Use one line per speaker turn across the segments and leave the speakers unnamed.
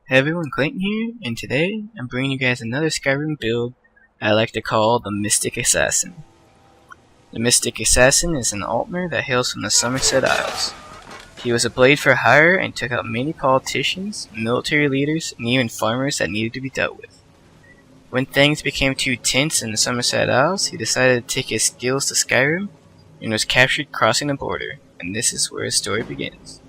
Hey everyone, Clayton here, and today I'm bringing you guys another Skyrim build I like to call the Mystic Assassin. The Mystic Assassin is an Altmer that hails from the Somerset Isles. He was a blade for hire and took out many politicians, military leaders, and even farmers that needed to be dealt with. When things became too tense in the Somerset Isles, he decided to take his skills to Skyrim and was captured crossing the border, and this is where his story begins.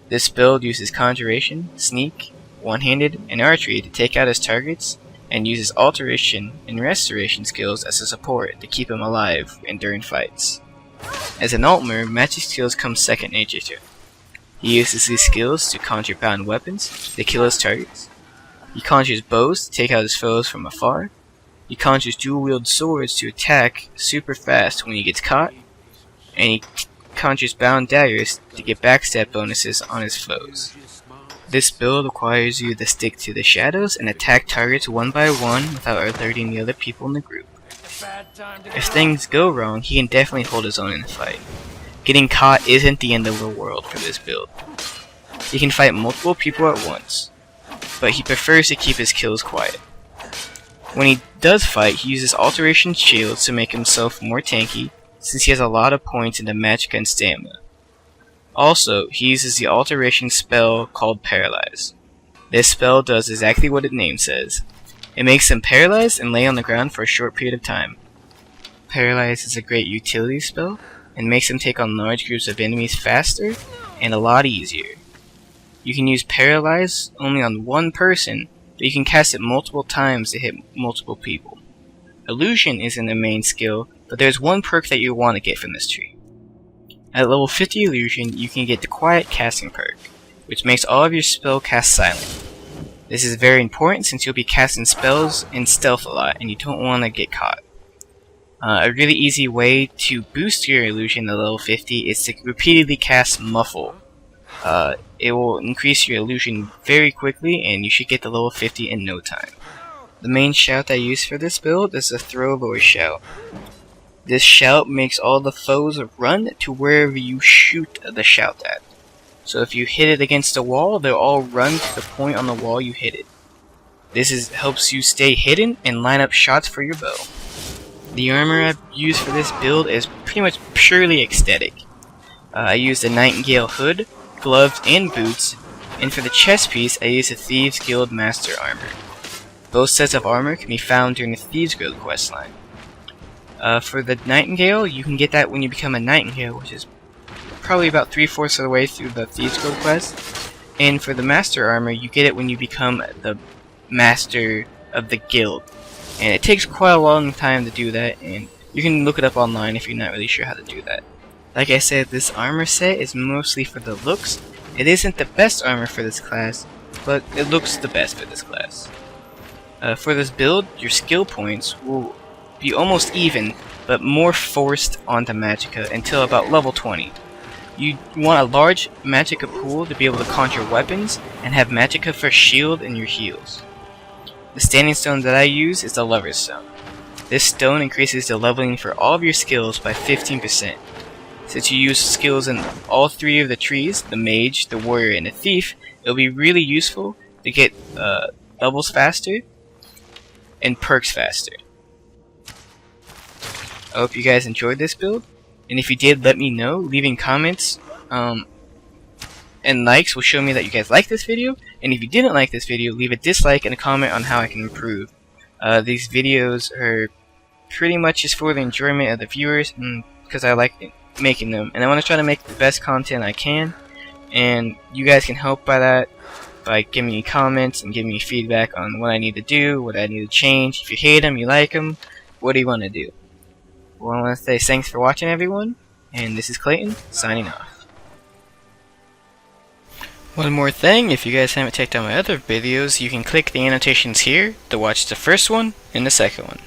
This build uses Conjuration, Sneak, One-Handed, and Archery to take out his targets, and uses Alteration and Restoration skills as a support to keep him alive and during fights. As an Altmer, magic skills come second nature to him. He uses these skills to conjure bound weapons to kill his targets. He conjures bows to take out his foes from afar. He conjures dual-wield swords to attack super fast when he gets caught. And he conjures bound daggers to get backstab bonuses on his foes. This build requires you to stick to the shadows and attack targets one by one without alerting the other people in the group. If things go wrong, he can definitely hold his own in the fight. Getting caught isn't the end of the world for this build. He can fight multiple people at once, but he prefers to keep his kills quiet. When he does fight, he uses Alteration shields to make himself more tanky, since he has a lot of points into Magicka and Stamina. Also, he uses the Alteration spell called Paralyze. This spell does exactly what its name says. It makes him paralyzed and lay on the ground for a short period of time. Paralyze is a great utility spell, and makes him take on large groups of enemies faster and a lot easier. You can use Paralyze only on one person, but you can cast it multiple times to hit multiple people. Illusion isn't the main skill, but there's one perk that you want to get from this tree. At level 50 Illusion, you can get the Quiet Casting perk, which makes all of your spell casts silent. This is very important since you'll be casting spells in stealth a lot and you don't want to get caught. A really easy way to boost your Illusion to level 50 is to repeatedly cast Muffle. It will increase your Illusion very quickly and you should get to level 50 in no time. The main shout I use for this build is the Throw Voice shout. This shout makes all the foes run to wherever you shoot the shout at. So if you hit it against a wall, they'll all run to the point on the wall you hit it. This helps you stay hidden and line up shots for your bow. The armor I've used for this build is pretty much purely aesthetic. I used a Nightingale hood, gloves, and boots, and for the chest piece I used a Thieves Guild Master armor. Both sets of armor can be found during the Thieves Guild questline. For the Nightingale, you can get that when you become a Nightingale, which is probably about 3/4 of the way through the Thieves Guild quest. And for the Master armor, you get it when you become the Master of the Guild. And it takes quite a long time to do that, and you can look it up online if you're not really sure how to do that. Like I said, this armor set is mostly for the looks. It isn't the best armor for this class, but it looks the best for this class. For this build, your skill points will be almost even, but more forced onto Magicka until about level 20. You want a large Magicka pool to be able to conjure weapons, and have Magicka for shield and your heals. The standing stone that I use is the Lover's Stone. This stone increases the leveling for all of your skills by 15%. Since you use skills in all three of the trees, the Mage, the Warrior, and the Thief, it'll be really useful to get levels faster and perks faster. I hope you guys enjoyed this build, and if you did, let me know. Leaving comments and likes will show me that you guys like this video, and if you didn't like this video, leave a dislike and a comment on how I can improve. These videos are pretty much just for the enjoyment of the viewers, because I like making them, and I want to try to make the best content I can, and you guys can help by that by giving me comments and giving me feedback on what I need to do, what I need to change. If you hate them, you like them, what do you want to do? Well, I want to say thanks for watching, everyone, and this is Clayton, signing off. One more thing, if you guys haven't checked out my other videos, you can click the annotations here to watch the first one and the second one.